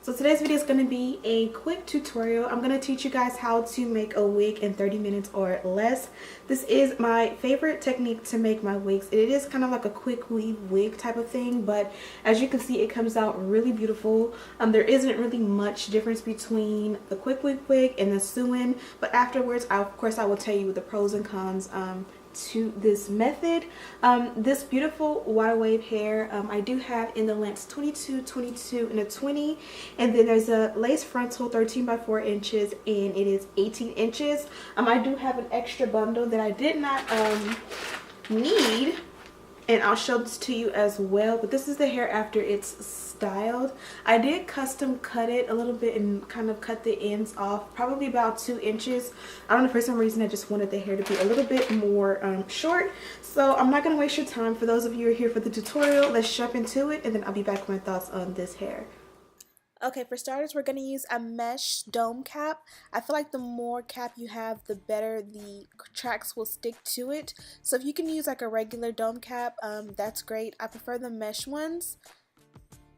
So today's video is going to be a quick tutorial. I'm going to teach you guys how to make a wig in 30 minutes or less. This is my favorite technique to make my wigs. It is kind of like a quick weave wig type of thing, but as you can see, it comes out really beautiful. There isn't really much difference between the quick weave wig and the sew-in, but afterwards, of course, I will tell you the pros and cons to this method. This beautiful wide wave hair I do have in the lengths 22, 22, and a 20, and then there's a lace frontal 13 by 4 inches, and it is 18 inches. I do have an extra bundle that I did not need, and I'll show this to you as well, but this is the hair after it's styled. I did custom cut it a little bit and kind of cut the ends off, probably about 2 inches. I don't know, for some reason I just wanted the hair to be a little bit more short. So I'm not going to waste your time. For those of you who are here for the tutorial, let's jump into it, and then I'll be back with my thoughts on this hair. Okay, for starters, we're going to use a mesh dome cap. I feel like the more cap you have, the better the tracks will stick to it. So if you can use like a regular dome cap, that's great. I prefer the mesh ones.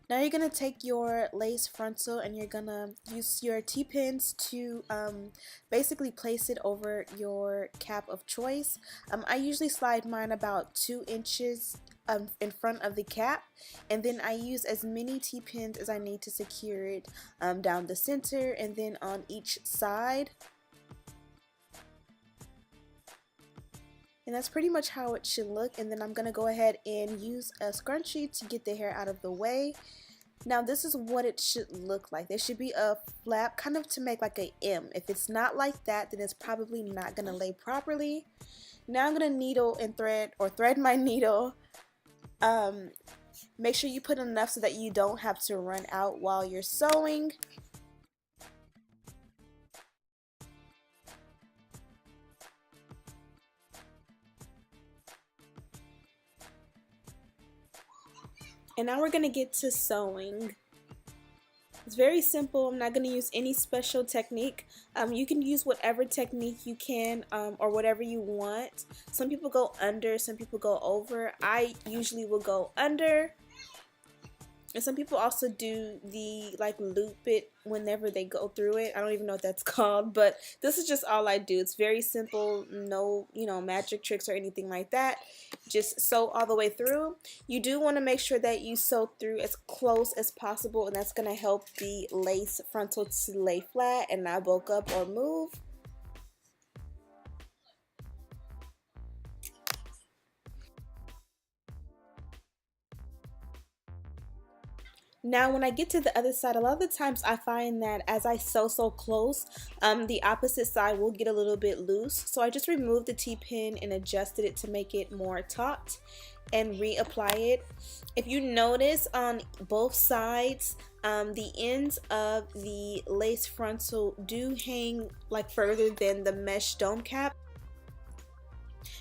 Now you're going to take your lace frontal and you're going to use your T-pins to basically place it over your cap of choice. I usually slide mine about 2 inches in front of the cap, and then I use as many T-pins as I need to secure it down the center and then on each side. And that's pretty much how it should look. And then I'm going to go ahead and use a scrunchie to get the hair out of the way. Now this is what it should look like. There should be a flap kind of to make like a M. If it's not like that, then it's probably not going to lay properly. Now I'm going to needle and thread, or thread my needle. Make sure you put enough so that you don't have to run out while you're sewing. And now we're going to get to sewing. It's very simple. I'm not going to use any special technique. You can use whatever technique you can or whatever you want. Some people go under, some people go over. I usually will go under. And some people also do the like loop it whenever they go through it. I don't even know what that's called, but this is just all I do. It's very simple, no, magic tricks or anything like that. Just sew all the way through. You do want to make sure that you sew through as close as possible, and that's going to help the lace frontal to lay flat and not bulk up or move. Now when I get to the other side, a lot of the times I find that as I sew so close, the opposite side will get a little bit loose. So I just removed the T-pin and adjusted it to make it more taut and reapply it. If you notice on both sides, the ends of the lace frontal do hang like further than the mesh dome cap.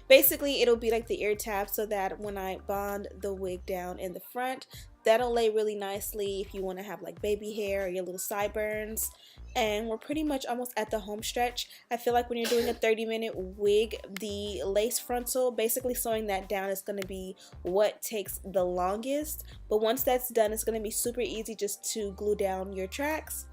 Basically, it'll be like the ear tab, so that when I bond the wig down in the front, that'll lay really nicely if you want to have like baby hair or your little sideburns. And we're pretty much almost at the home stretch. I feel like when you're doing a 30-minute wig, the lace frontal, basically sewing that down, is going to be what takes the longest. But once that's done, it's going to be super easy just to glue down your tracks.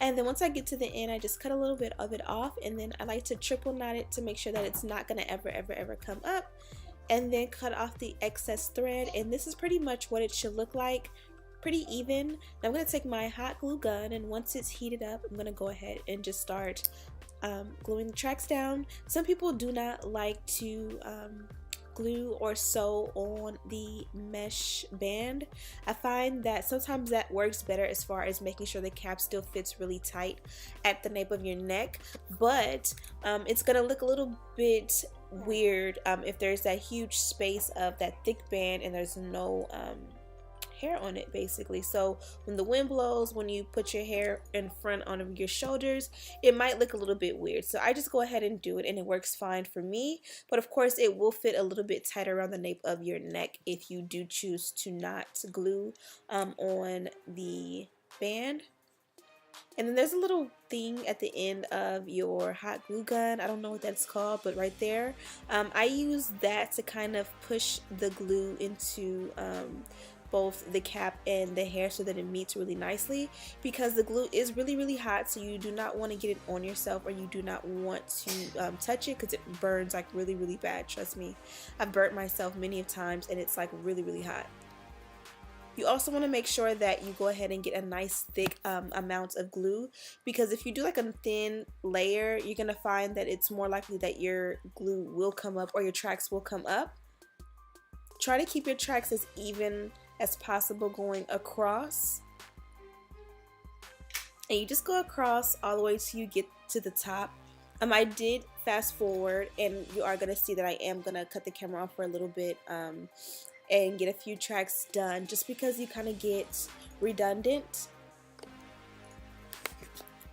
And then once I get to the end, I just cut a little bit of it off, and then I like to triple knot it to make sure that it's not gonna ever come up, and then cut off the excess thread. And this is pretty much what it should look like, pretty even. Now I'm gonna take my hot glue gun, and once it's heated up, I'm gonna go ahead and just start gluing the tracks down. Some people do not like to glue or sew on the mesh band. I find that sometimes that works better as far as making sure the cap still fits really tight at the nape of your neck, but it's gonna look a little bit weird if there's that huge space of that thick band and there's no hair on it, basically. So when the wind blows, when you put your hair in front on your shoulders, it might look a little bit weird. So I just go ahead and do it, and it works fine for me. But of course, it will fit a little bit tighter around the nape of your neck if you do choose to not glue on the band. And then there's a little thing at the end of your hot glue gun. I don't know what that's called, but right there. I use that to kind of push the glue into both the cap and the hair so that it meets really nicely, because the glue is really hot, so you do not want to get it on yourself, or you do not want to touch it, because it burns like really bad. Trust me, I've burnt myself many of times, and it's like really hot. You also want to make sure that you go ahead and get a nice thick amount of glue, because if you do like a thin layer, you're going to find that it's more likely that your glue will come up, or your tracks will come up. Try to keep your tracks as even as possible going across. And you just go across all the way till you get to the top. I did fast forward, and you are going to see that I am going to cut the camera off for a little bit and get a few tracks done, just because you kind of get redundant.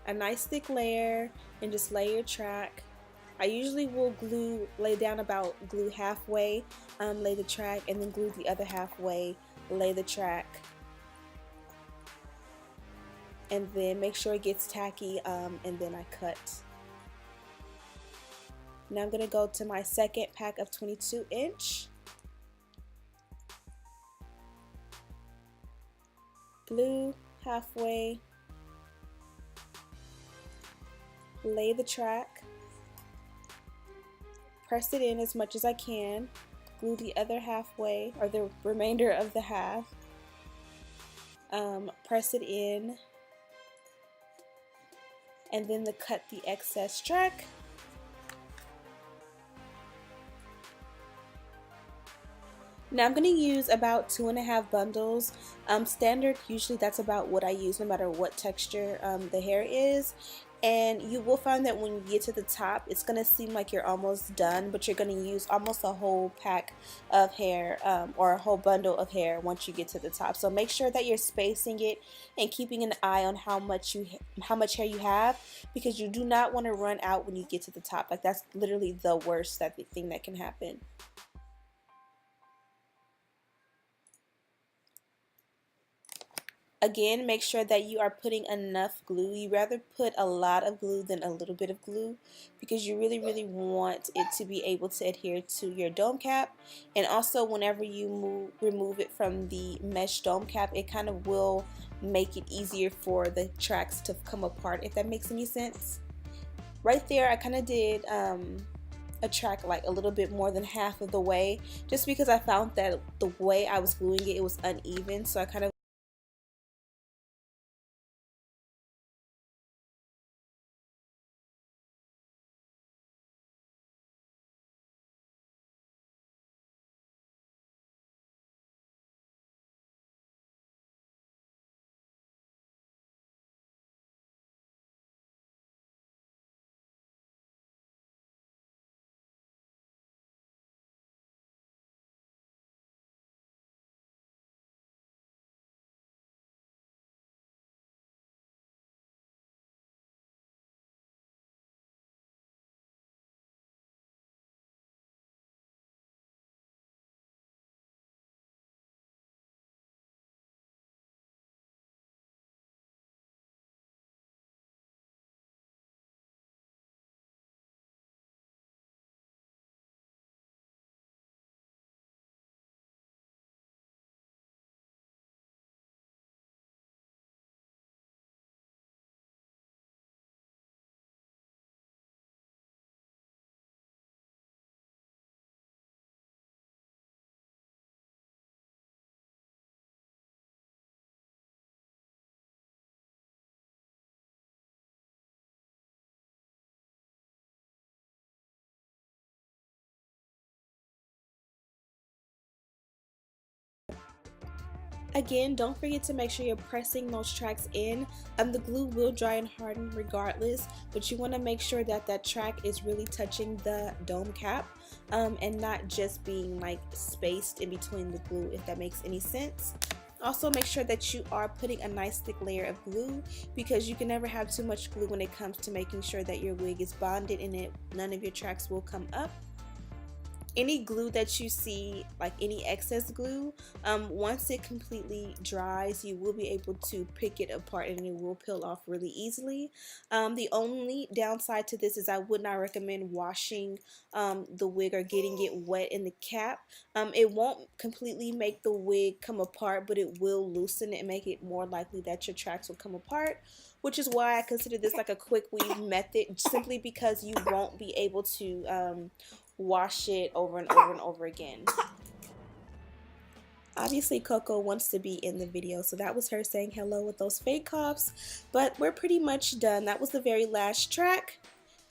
A nice thick layer, and just lay your track. I usually will lay down about glue halfway, lay the track, and then glue the other halfway, lay the track. And then make sure it gets tacky, and then I cut. Now I'm going to go to my second pack of 22-inch. Glue halfway, lay the track, press it in as much as I can, glue the other halfway, or the remainder of the half, press it in, and then cut the excess track. Now I'm going to use about 2.5 bundles. Standard, usually that's about what I use no matter what texture the hair is. And you will find that when you get to the top, it's going to seem like you're almost done, but you're going to use almost a whole pack of hair, or a whole bundle of hair once you get to the top. So make sure that you're spacing it and keeping an eye on how much hair you have, because you do not want to run out when you get to the top. Like, that's literally the worst thing that can happen. Again, make sure that you are putting enough glue. You rather put a lot of glue than a little bit of glue, because you really want it to be able to adhere to your dome cap. And also, whenever you remove it from the mesh dome cap, it kind of will make it easier for the tracks to come apart, if that makes any sense. Right there, I kind of did a track like a little bit more than half of the way, just because I found that the way I was gluing it was uneven, so I kind of Again, don't forget to make sure you're pressing those tracks in. The glue will dry and harden regardless, but you want to make sure that that track is really touching the dome cap, and not just being like spaced in between the glue, if that makes any sense. Also, make sure that you are putting a nice thick layer of glue, because you can never have too much glue when it comes to making sure that your wig is bonded and none of your tracks will come up. any glue that you see, like any excess glue, once it completely dries, you will be able to pick it apart and it will peel off really easily. The only downside to this is I would not recommend washing the wig or getting it wet in the cap. It won't completely make the wig come apart, but it will loosen it and make it more likely that your tracks will come apart, which is why I consider this like a quick weave method, simply because you won't be able to wash it over and over and over again. Obviously Coco wants to be in the video, so that was her saying hello with those fake coughs, but we're pretty much done. That was the very last track,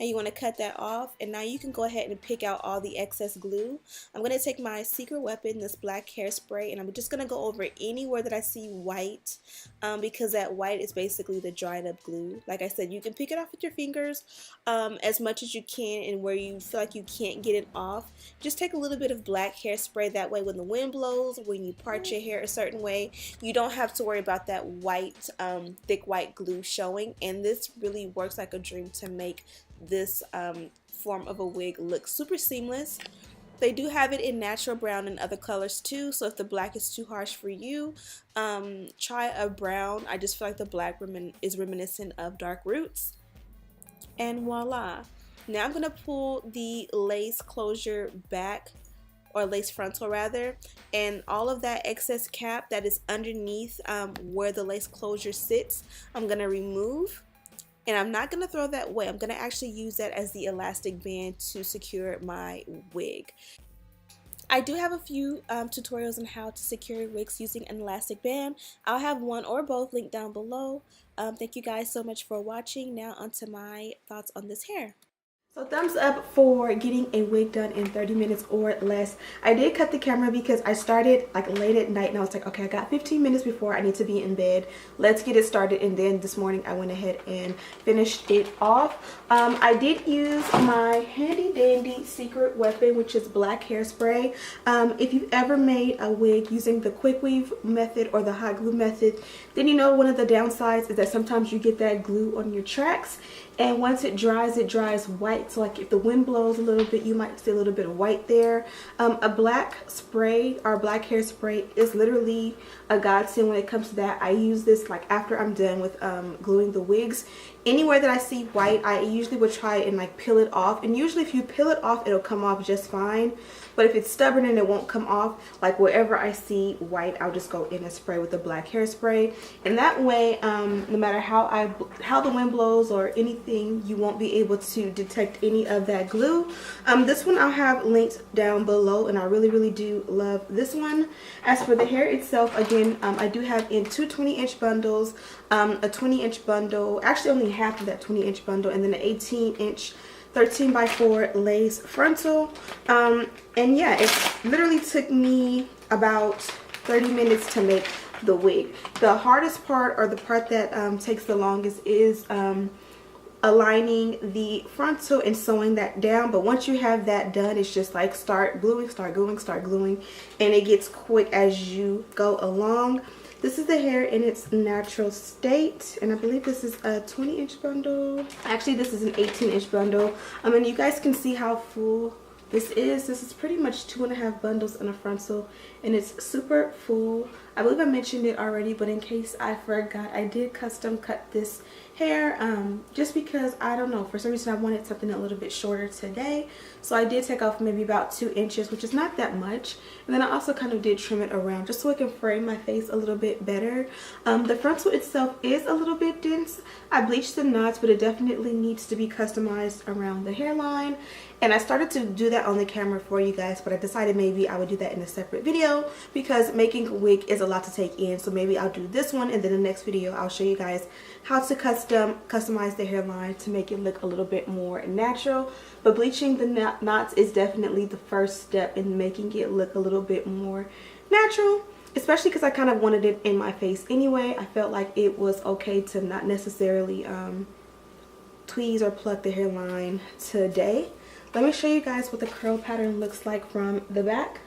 and you want to cut that off, and now you can go ahead and pick out all the excess glue. I'm going to take my secret weapon, this black hairspray, and I'm just going to go over anywhere that I see white, because that white is basically the dried up glue. Like I said, you can pick it off with your fingers as much as you can, and where you feel like you can't get it off, just take a little bit of black hairspray. That way when the wind blows, when you part your hair a certain way, you don't have to worry about that white, thick white glue showing. And this really works like a dream to make this form of a wig look super seamless. They do have it in natural brown and other colors too, so if the black is too harsh for you, try a brown. I just feel like the black is reminiscent of dark roots. And voila. Now I'm going to pull the lace closure back, or lace frontal rather, and all of that excess cap that is underneath where the lace closure sits, I'm going to remove. And I'm not going to throw that away. I'm going to actually use that as the elastic band to secure my wig. I do have a few tutorials on how to secure wigs using an elastic band. I'll have one or both linked down below. Thank you guys so much for watching. Now onto my thoughts on this hair. So thumbs up for getting a wig done in 30 minutes or less. I did cut the camera because I started like late at night and I was like, okay, I got 15 minutes before I need to be in bed. Let's get it started. And then this morning I went ahead and finished it off. I did use my handy dandy secret weapon, which is black hairspray. If you've ever made a wig using the quick weave method or the hot glue method, then you know one of the downsides is that sometimes you get that glue on your tracks. And once it dries white. So like if the wind blows a little bit, you might see a little bit of white there. A black spray or black hairspray is literally a godsend when it comes to that. I use this like after I'm done with gluing the wigs. Anywhere that I see white, I usually would try and like peel it off. And usually if you peel it off, it'll come off just fine. But if it's stubborn and it won't come off, like wherever I see white, I'll just go in and spray with the black hairspray. And that way, no matter how the wind blows or anything, you won't be able to detect any of that glue. This one I'll have linked down below, and I really do love this one. As for the hair itself, again, I do have in two 20-inch bundles, a 20-inch bundle, actually only half of that 20-inch bundle, and then an 18-inch 13x4 lace frontal. And yeah, it literally took me about 30 minutes to make the wig. The hardest part, or the part that takes the longest, is aligning the frontal and sewing that down. But once you have that done, it's just like start gluing, start gluing, start gluing, and it gets quick as you go along. This is the hair in its natural state, and I believe this is a 20-inch bundle. Actually, this is an 18-inch bundle. And you guys can see how full this is. This is pretty much 2.5 bundles in a frontal, and it's super full. I believe I mentioned it already, but in case I forgot, I did custom cut this hair just because, I don't know, for some reason I wanted something a little bit shorter today. So I did take off maybe about 2 inches, which is not that much. And then I also kind of did trim it around just so it can frame my face a little bit better. The frontal itself is a little bit dense. I bleached the knots, but it definitely needs to be customized around the hairline. And I started to do that on the camera for you guys, but I decided maybe I would do that in a separate video because making a wig is a lot to take in. So maybe I'll do this one, and then the next video I'll show you guys how to customize the hairline to make it look a little bit more natural. But bleaching the knots is definitely the first step in making it look a little bit more natural, especially because I kind of wanted it in my face anyway. I felt like it was okay to not necessarily tweeze or pluck the hairline today. Let me show you guys what the curl pattern looks like from the back.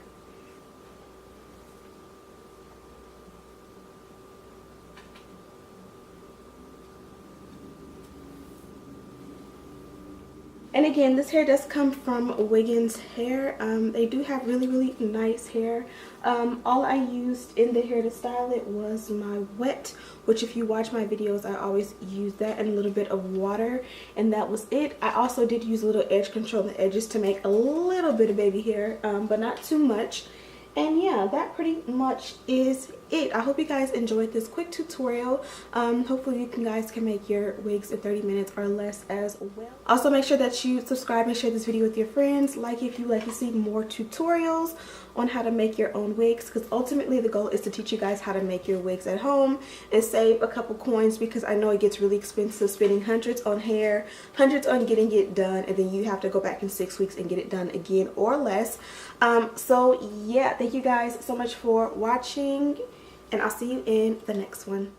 And again, this hair does come from Wiggins hair. They do have really nice hair. All I used in the hair to style it was my wet, which if you watch my videos, I always use that, and a little bit of water, and that was it. I also did use a little edge control on the edges to make a little bit of baby hair, but not too much. And yeah, that pretty much is it. I hope you guys enjoyed this quick tutorial. Hopefully you guys can make your wigs in 30 minutes or less as well. Also, make sure that you subscribe and share this video with your friends. Like if you like to see more tutorials on how to make your own wigs, because ultimately the goal is to teach you guys how to make your wigs at home and save a couple coins, because I know it gets really expensive spending hundreds on hair, hundreds on getting it done, and then you have to go back in 6 weeks and get it done again or less. So yeah, thank you guys so much for watching, and I'll see you in the next one.